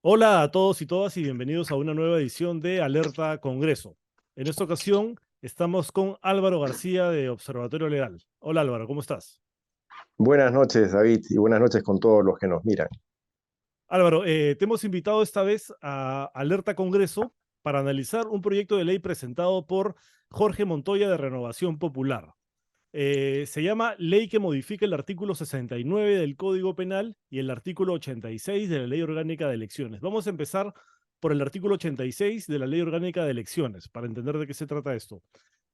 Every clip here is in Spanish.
Hola a todos y todas y bienvenidos a una nueva edición de Alerta Congreso. En esta ocasión estamos con Álvaro García de Observatorio Legal. Hola Álvaro, ¿cómo estás? Buenas noches, David, y buenas noches con todos los que nos miran. Álvaro, te hemos invitado esta vez a Alerta Congreso para analizar un proyecto de ley presentado por Jorge Montoya de Renovación Popular. Se llama Ley que modifica el artículo 69 del Código Penal y el artículo 86 de la Ley Orgánica de Elecciones. Vamos a empezar por el artículo 86 de la Ley Orgánica de Elecciones, para entender de qué se trata esto.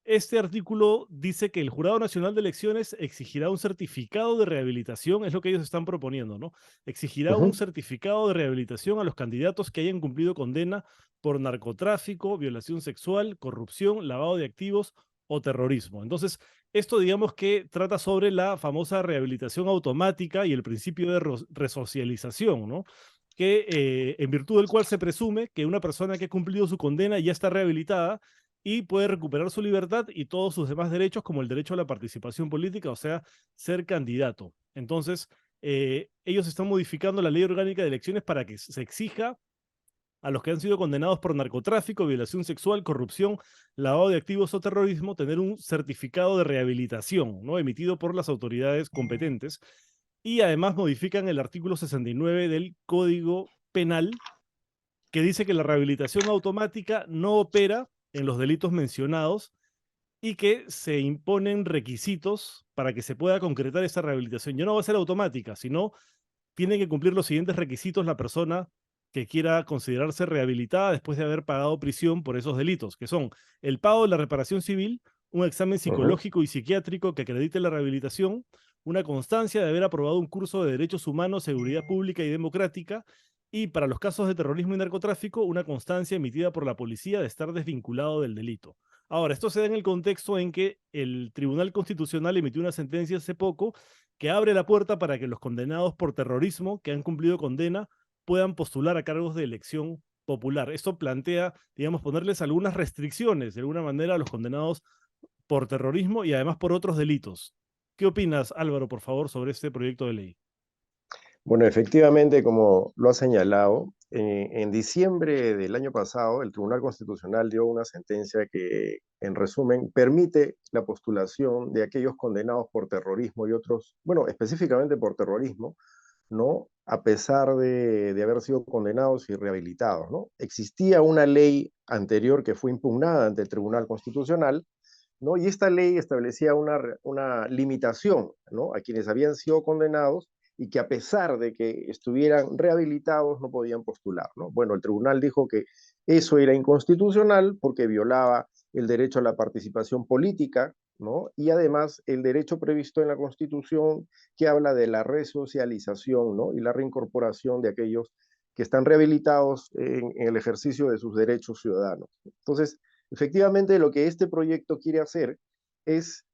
Este artículo dice que el Jurado Nacional de Elecciones exigirá un certificado de rehabilitación, es lo que ellos están proponiendo, ¿no? Exigirá un Ujú. certificado de rehabilitación a los candidatos que hayan cumplido condena por narcotráfico, violación sexual, corrupción, lavado de activos o terrorismo. Entonces, esto digamos que trata sobre la famosa rehabilitación automática y el principio de resocialización, ¿no? Que en virtud del cual se presume que una persona que ha cumplido su condena ya está rehabilitada y puede recuperar su libertad y todos sus demás derechos, como el derecho a la participación política, o sea, ser candidato. Entonces, ellos están modificando la ley orgánica de elecciones para que se exija a los que han sido condenados por narcotráfico, violación sexual, corrupción, lavado de activos o terrorismo, tener un certificado de rehabilitación, ¿no? Emitido por las autoridades competentes. Y además modifican el artículo 69 del Código Penal, que dice que la rehabilitación automática no opera en los delitos mencionados y que se imponen requisitos para que se pueda concretar esa rehabilitación. Ya no va a ser automática, sino tiene que cumplir los siguientes requisitos la persona que quiera considerarse rehabilitada después de haber pagado prisión por esos delitos, que son el pago de la reparación civil, un examen Ujú. psicológico y psiquiátrico que acredite la rehabilitación, una constancia de haber aprobado un curso de derechos humanos, seguridad pública y democrática, y para los casos de terrorismo y narcotráfico, una constancia emitida por la policía de estar desvinculado del delito. Ahora, esto se da en el contexto en que el Tribunal Constitucional emitió una sentencia hace poco que abre la puerta para que los condenados por terrorismo que han cumplido condena puedan postular a cargos de elección popular. Esto plantea, digamos, ponerles algunas restricciones de alguna manera a los condenados por terrorismo y además por otros delitos. ¿Qué opinas, Álvaro, por favor, sobre este proyecto de ley? Bueno, efectivamente, como lo ha señalado, en diciembre del año pasado, el Tribunal Constitucional dio una sentencia que, en resumen, permite la postulación de aquellos condenados por terrorismo y otros, bueno, específicamente por terrorismo, ¿no? A pesar de haber sido condenados y rehabilitados, ¿no? Existía una ley anterior que fue impugnada ante el Tribunal Constitucional, ¿no? Y esta ley establecía una limitación, ¿no? A quienes habían sido condenados y que a pesar de que estuvieran rehabilitados no podían postular, ¿no? Bueno, el tribunal dijo que eso era inconstitucional porque violaba el derecho a la participación política, ¿no? Y además el derecho previsto en la Constitución que habla de la resocialización, ¿no? Y la reincorporación de aquellos que están rehabilitados en el ejercicio de sus derechos ciudadanos. Entonces, efectivamente, lo que este proyecto quiere hacer es,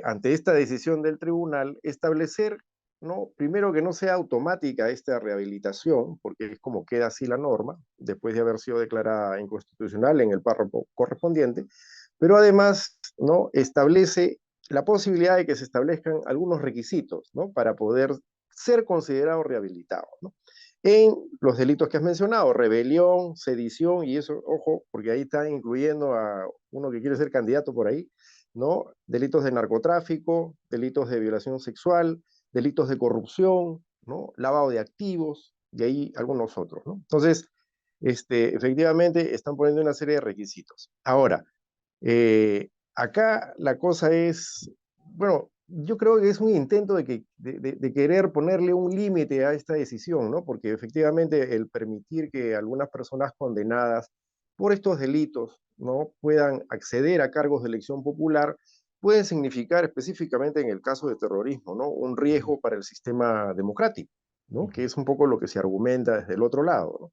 ante esta decisión del tribunal, establecer, ¿no? Primero, que no sea automática esta rehabilitación, porque es como queda así la norma, después de haber sido declarada inconstitucional en el párrafo correspondiente, pero además, ¿no? Establece la posibilidad de que se establezcan algunos requisitos, ¿no? Para poder ser considerado rehabilitado, ¿no? En los delitos que has mencionado, rebelión, sedición, y eso, ojo, porque ahí están incluyendo a uno que quiere ser candidato por ahí, ¿no? Delitos de narcotráfico, delitos de violación sexual, delitos de corrupción, ¿no? Lavado de activos, y ahí algunos otros, ¿no? Entonces, efectivamente, están poniendo una serie de requisitos. Ahora, acá la cosa es, bueno, yo creo que es un intento de querer ponerle un límite a esta decisión, ¿no? Porque efectivamente el permitir que algunas personas condenadas por estos delitos, ¿no? Puedan acceder a cargos de elección popular puede significar específicamente en el caso de terrorismo, ¿no? Un Ujú, riesgo para el sistema democrático, ¿no? Que ujú. es un poco lo que se argumenta desde el otro lado, ¿no?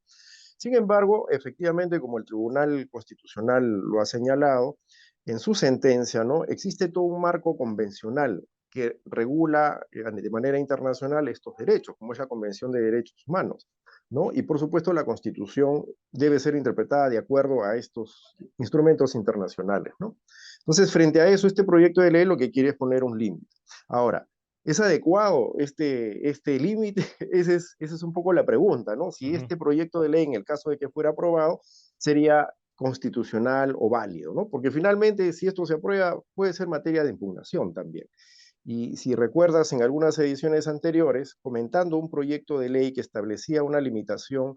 Sin embargo, efectivamente, como el Tribunal Constitucional lo ha señalado en su sentencia, ¿no? Existe todo un marco convencional que regula de manera internacional estos derechos, como es la Convención de Derechos Humanos, ¿no? Y por supuesto la Constitución debe ser interpretada de acuerdo a estos instrumentos internacionales, ¿no? Entonces, frente a eso, este proyecto de ley lo que quiere es poner un límite. Ahora, ¿Es adecuado este límite? Esa es un poco la pregunta, ¿no? Si Ujú. este proyecto de ley, en el caso de que fuera aprobado, sería constitucional o válido, ¿no? Porque finalmente, si esto se aprueba, puede ser materia de impugnación también. Y si recuerdas en algunas ediciones anteriores, comentando un proyecto de ley que establecía una limitación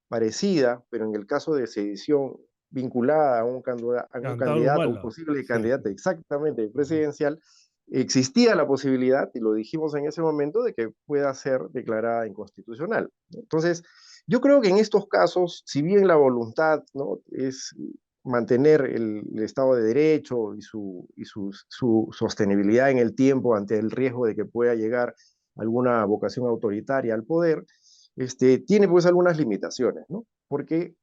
parecida, pero en el caso de sedición vinculada a un Cantado candidato, a un Humala. posible Sí, sí. candidato exactamente Ujú. presidencial, existía la posibilidad, y lo dijimos en ese momento, de que pueda ser declarada inconstitucional. Entonces, yo creo que en estos casos, si bien la voluntad, ¿no?, es mantener el Estado de Derecho su sostenibilidad en el tiempo ante el riesgo de que pueda llegar alguna vocación autoritaria al poder, tiene pues algunas limitaciones, ¿no? Porque,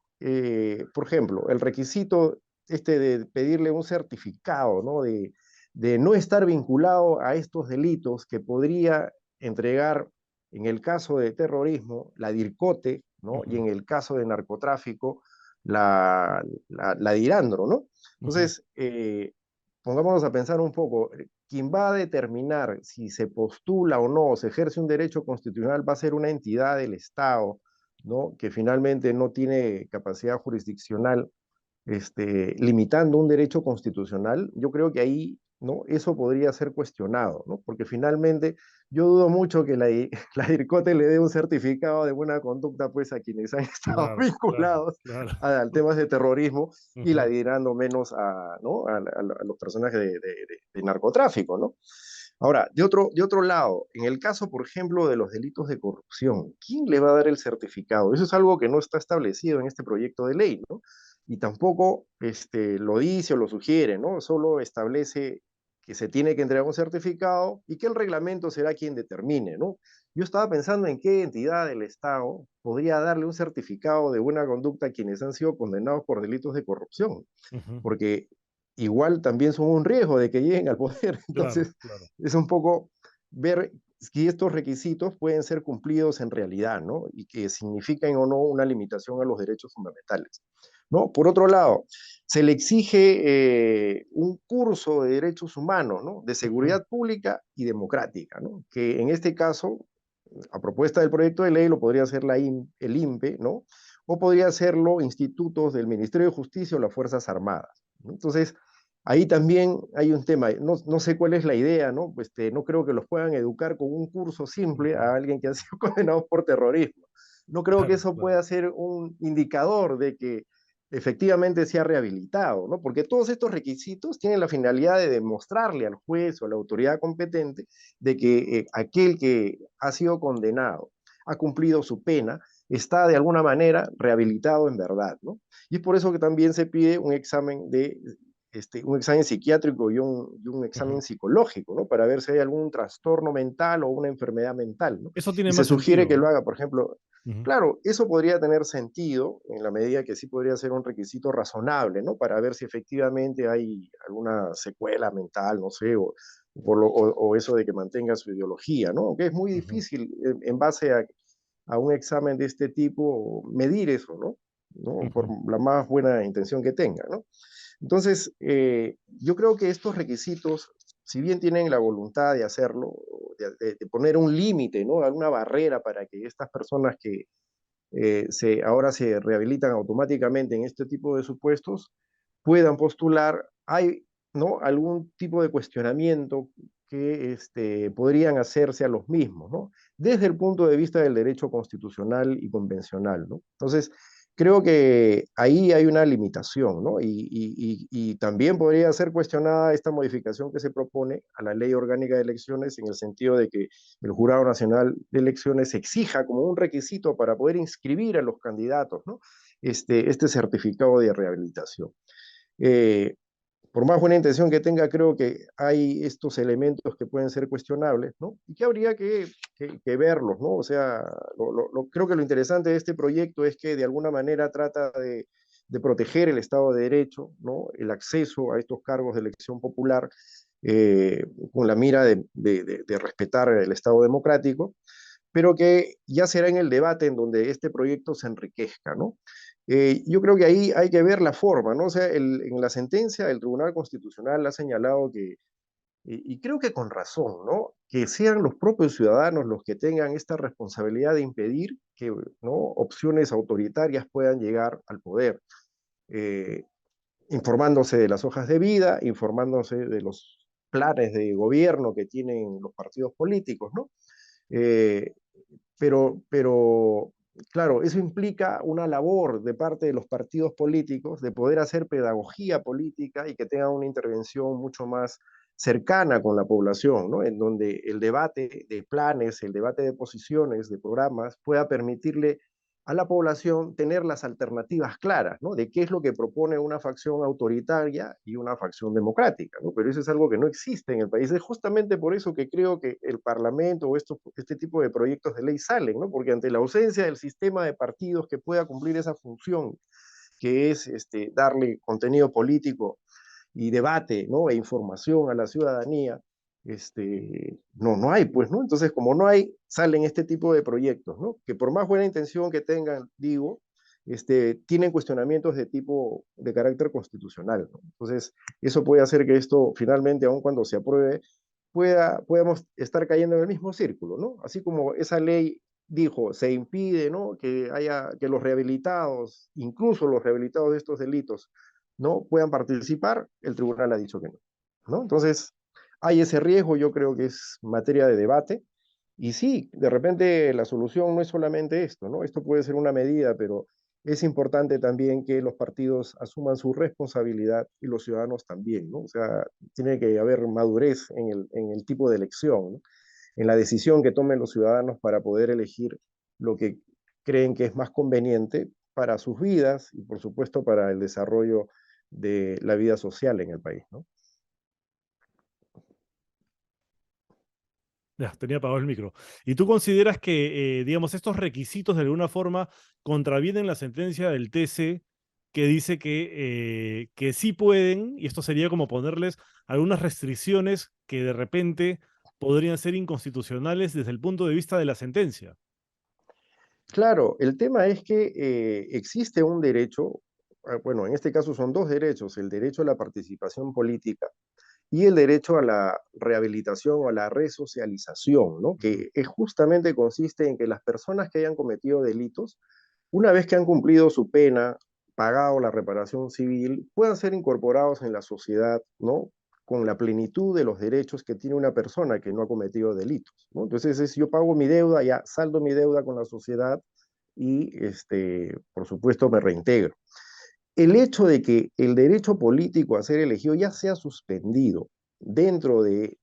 por ejemplo, el requisito de pedirle un certificado, ¿no?, de no estar vinculado a estos delitos que podría entregar, en el caso de terrorismo, la DIRCOTE, ¿no?, y Ujú, en el caso de narcotráfico, la DIRANDRO, ¿no? ujú. Entonces, pongámonos a pensar un poco, quien va a determinar si se postula o no, o se ejerce un derecho constitucional, va a ser una entidad del Estado, ¿no?, que finalmente no tiene capacidad jurisdiccional, limitando un derecho constitucional. Yo creo que ahí, ¿no?, eso podría ser cuestionado, ¿no? Porque finalmente yo dudo mucho que la DIRCOTE le dé un certificado de buena conducta pues a quienes han estado Claro, claro, vinculados claro. a temas de terrorismo, y la Ujú. dirán no menos a, ¿no?, a los personajes de narcotráfico, ¿no? Ahora, de otro lado, en el caso, por ejemplo, de los delitos de corrupción, ¿quién le va a dar el certificado? Eso es algo que no está establecido en este proyecto de ley, ¿no? Y tampoco lo dice o lo sugiere, ¿no? Solo establece que se tiene que entregar un certificado y que el reglamento será quien determine, ¿no? Yo estaba pensando en qué entidad del Estado podría darle un certificado de buena conducta a quienes han sido condenados por delitos de corrupción, Ujú. porque igual también son un riesgo de que lleguen al poder. Claro, Entonces, claro. es un poco ver si estos requisitos pueden ser cumplidos en realidad, ¿no? Y que significan o no una limitación a los derechos fundamentales, ¿no? Por otro lado, se le exige un curso de derechos humanos, ¿no?, de Ujú. seguridad pública y democrática, ¿no?, que en este caso, a propuesta del proyecto de ley, lo podría hacer el INPE, ¿no?, o podría hacerlo institutos del Ministerio de Justicia o las Fuerzas Armadas, ¿no? Entonces, ahí también hay un tema, no sé cuál es la idea, ¿no? Pues no creo que los puedan educar con un curso simple a Ujú. alguien que ha sido condenado por terrorismo. No creo que Claro, eso claro. pueda ser un indicador de que efectivamente se ha rehabilitado, ¿no? Porque todos estos requisitos tienen la finalidad de demostrarle al juez o a la autoridad competente de que aquel que ha sido condenado, ha cumplido su pena, está de alguna manera rehabilitado en verdad, ¿no? Y es por eso que también se pide un examen psiquiátrico y un Ujú. examen psicológico, ¿no?, para ver si hay algún trastorno mental o una enfermedad mental, ¿no? Eso tiene Y se más sugiere sentido, que lo ¿no? haga, por ejemplo, Ujú. claro, eso podría tener sentido en la medida que sí podría ser un requisito razonable, ¿no?, para ver si efectivamente hay alguna secuela mental, no sé, o eso de que mantenga su ideología, ¿no? Aunque es muy Ujú. difícil en base a un examen de este tipo medir eso, ¿no? ¿No? Por Ujú. la más buena intención que tenga, ¿no? Entonces, yo creo que estos requisitos, si bien tienen la voluntad de hacerlo, de poner un límite, ¿no?, alguna barrera para que estas personas que ahora se rehabilitan automáticamente en este tipo de supuestos, puedan postular, hay, ¿no?, algún tipo de cuestionamiento que podrían hacerse a los mismos, ¿no?, desde el punto de vista del derecho constitucional y convencional, ¿no? Entonces, creo que ahí hay una limitación, ¿no? Y también podría ser cuestionada esta modificación que se propone a la Ley Orgánica de Elecciones, en el sentido de que el Jurado Nacional de Elecciones exija como un requisito para poder inscribir a los candidatos, ¿no?, este certificado de rehabilitación. Eh, por más buena intención que tenga, creo que hay estos elementos que pueden ser cuestionables, ¿no?, y que habría que verlos, ¿no? O sea, creo que lo interesante de este proyecto es que de alguna manera trata de proteger el Estado de Derecho, ¿no?, el acceso a estos cargos de elección popular, eh, con la mira de respetar el Estado democrático, pero que ya será en el debate en donde este proyecto se enriquezca, ¿no? Yo creo que ahí hay que ver la forma, ¿no? O sea, en la sentencia el Tribunal Constitucional ha señalado que y creo que con razón, ¿no? Que sean los propios ciudadanos los que tengan esta responsabilidad de impedir que, ¿no?, opciones autoritarias puedan llegar al poder, eh, informándose de las hojas de vida, informándose de los planes de gobierno que tienen los partidos políticos, ¿no? Eh, pero, claro, eso implica una labor de parte de los partidos políticos de poder hacer pedagogía política y que tengan una intervención mucho más cercana con la población, ¿no? En donde el debate de planes, el debate de posiciones, de programas, pueda permitirle a la población tener las alternativas claras, ¿no? De qué es lo que propone una facción autoritaria y una facción democrática, ¿no? Pero eso es algo que no existe en el país. Es justamente por eso que creo que el Parlamento o este tipo de proyectos de ley salen, ¿no? Porque ante la ausencia del sistema de partidos que pueda cumplir esa función, que es darle contenido político y debate, ¿no?, e información a la ciudadanía, no hay, pues, ¿no? Entonces, como no hay, salen este tipo de proyectos, ¿no? Que por más buena intención que tengan, digo, tienen cuestionamientos de tipo, de carácter constitucional, ¿no? Entonces, eso puede hacer que esto, finalmente, aun cuando se apruebe, podamos estar cayendo en el mismo círculo, ¿no? Así como esa ley dijo, se impide, ¿no?, que los rehabilitados, incluso los rehabilitados de estos delitos, no puedan participar, el tribunal ha dicho que no, ¿no? Entonces, hay ese riesgo, yo creo que es materia de debate, y sí, de repente la solución no es solamente esto, ¿no? Esto puede ser una medida, pero es importante también que los partidos asuman su responsabilidad y los ciudadanos también, ¿no? O sea, tiene que haber madurez en el tipo de elección, ¿no?, en la decisión que tomen los ciudadanos para poder elegir lo que creen que es más conveniente para sus vidas y, por supuesto, para el desarrollo de la vida social en el país, ¿no? Ya, tenía apagado el micro. ¿Y tú consideras que, digamos, estos requisitos de alguna forma contravienen la sentencia del TC que dice que sí pueden, y esto sería como ponerles algunas restricciones que de repente podrían ser inconstitucionales desde el punto de vista de la sentencia? Claro, el tema es que existe un derecho, bueno, en este caso son dos derechos, el derecho a la participación política y el derecho a la rehabilitación o a la resocialización, ¿no? Ujú. Que justamente consiste en que las personas que hayan cometido delitos, una vez que han cumplido su pena, pagado la reparación civil, puedan ser incorporados en la sociedad, ¿no?, con la plenitud de los derechos que tiene una persona que no ha cometido delitos, ¿no? Entonces, yo pago mi deuda, ya saldo mi deuda con la sociedad y, por supuesto, me reintegro. El hecho de que el derecho político a ser elegido ya sea suspendido dentro de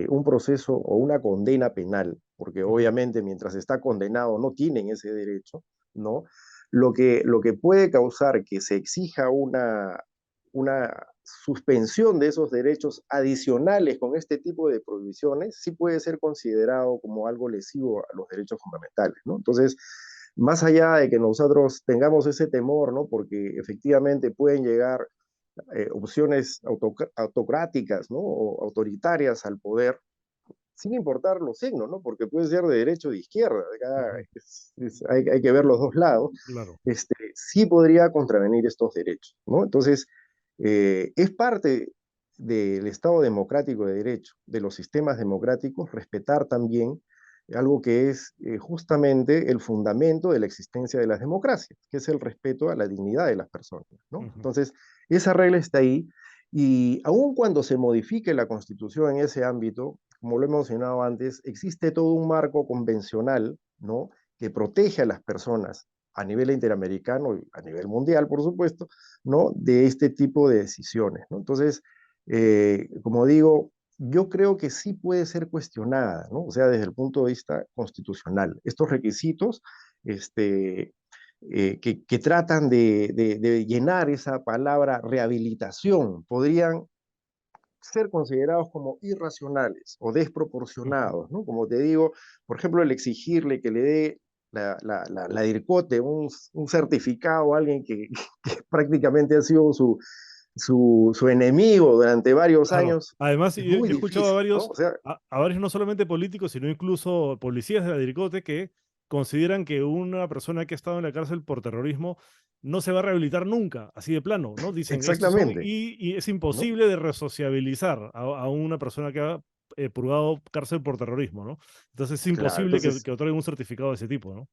un proceso o una condena penal, porque Ujú. obviamente mientras está condenado no tienen ese derecho, ¿no? Lo que puede causar que se exija una suspensión de esos derechos adicionales con este tipo de prohibiciones, sí puede ser considerado como algo lesivo a los derechos fundamentales, ¿no? Entonces, más allá de que nosotros tengamos ese temor, ¿no?, porque efectivamente pueden llegar opciones autocráticas, ¿no?, o autoritarias al poder, sin importar los signos, ¿no?, porque puede ser de derecha o de izquierda, Ujú. hay que ver los dos lados, Claro. sí podría contravenir estos derechos, ¿no? Entonces, es parte del Estado democrático de derecho, de los sistemas democráticos, respetar también algo que es justamente el fundamento de la existencia de las democracias, que es el respeto a la dignidad de las personas, ¿no? Ujú. Entonces, esa regla está ahí, y aun cuando se modifique la Constitución en ese ámbito, como lo he mencionado antes, existe todo un marco convencional, ¿no?, que protege a las personas a nivel interamericano y a nivel mundial, por supuesto, ¿no?, de este tipo de decisiones, ¿no? Entonces, como digo, yo creo que sí puede ser cuestionada, ¿no? O sea, desde el punto de vista constitucional. Estos requisitos, que tratan de llenar esa palabra rehabilitación, podrían ser considerados como irracionales o Ujú. desproporcionados, ¿no? Como te digo, por ejemplo, el exigirle que le dé la DIRCOTE un certificado a alguien que prácticamente ha sido su enemigo durante varios Claro. años, Además, es yo muy he escuchado difícil, ¿no? O sea, a varios no solamente políticos, sino incluso policías de la DIRCOTE que consideran que una persona que ha estado en la cárcel por terrorismo no se va a rehabilitar nunca, así de plano, ¿no? Dicen, estos son, Exactamente, y es ¿no? imposible de resociabilizar a una persona que ha purgado cárcel por terrorismo, ¿no? Entonces es Claro, imposible entonces, que otorguen un certificado de ese tipo, ¿no?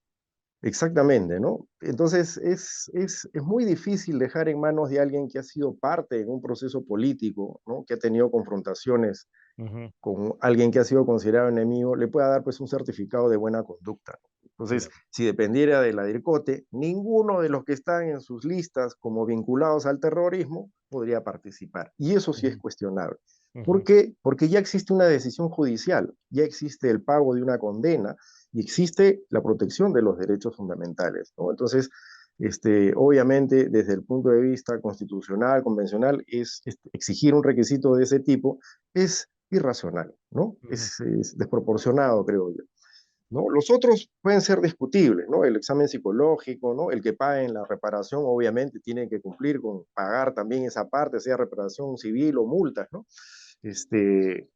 exactamente, ¿no? Entonces es muy difícil dejar en manos de alguien que ha sido parte en un proceso político, ¿no? Que ha tenido confrontaciones Ujú, con alguien que ha sido considerado enemigo, le pueda dar pues un certificado de buena conducta. Entonces, claro. si dependiera de la DIRCOTE, ninguno de los que están en sus listas como vinculados al terrorismo podría participar. Y eso sí es Ujú, cuestionable. ¿Por ujú, qué? Porque ya existe una decisión judicial, ya existe el pago de una condena y existe la protección de los derechos fundamentales, ¿no? Entonces, obviamente, desde el punto de vista constitucional, convencional, exigir un requisito de ese tipo es irracional, ¿no? ujú, Es desproporcionado, creo yo. ¿No? Los otros pueden ser discutibles, ¿no? El examen psicológico, ¿no? El que paguen la reparación, obviamente, tiene que cumplir con pagar también esa parte, sea reparación civil o multas, ¿no? Este,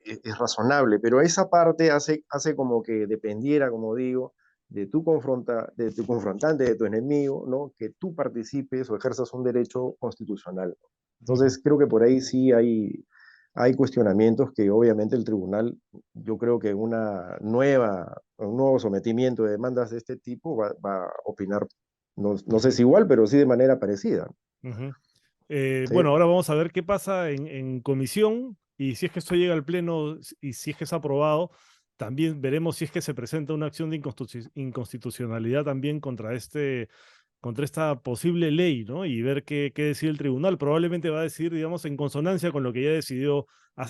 es razonable, pero esa parte hace como que dependiera, como digo, de tu confrontante, de tu enemigo, ¿no? Que tú participes o ejerzas un derecho constitucional. ujú. Entonces, creo que por ahí sí hay cuestionamientos que obviamente el tribunal, yo creo que un nuevo sometimiento de demandas de este tipo va a opinar, no sé Ujú, si igual, pero sí de manera parecida. ujú. Bueno, ¿Sí? ahora vamos a ver qué pasa en comisión y si es que esto llega al pleno y si es que es aprobado, también veremos si es que se presenta una acción de inconstitucionalidad también contra esta posible ley, ¿no? Y ver qué decide el tribunal. Probablemente va a decidir, digamos, en consonancia con lo que ya decidió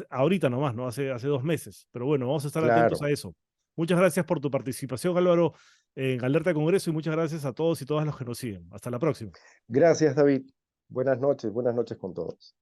ahorita nomás, ¿no? Hace 2 meses. Pero bueno, vamos a estar atentos a Claro. eso. Muchas gracias por tu participación, Álvaro, en Alerta Congreso y muchas gracias a todos y todas los que nos siguen. Hasta la próxima. Gracias, David. Buenas noches con todos.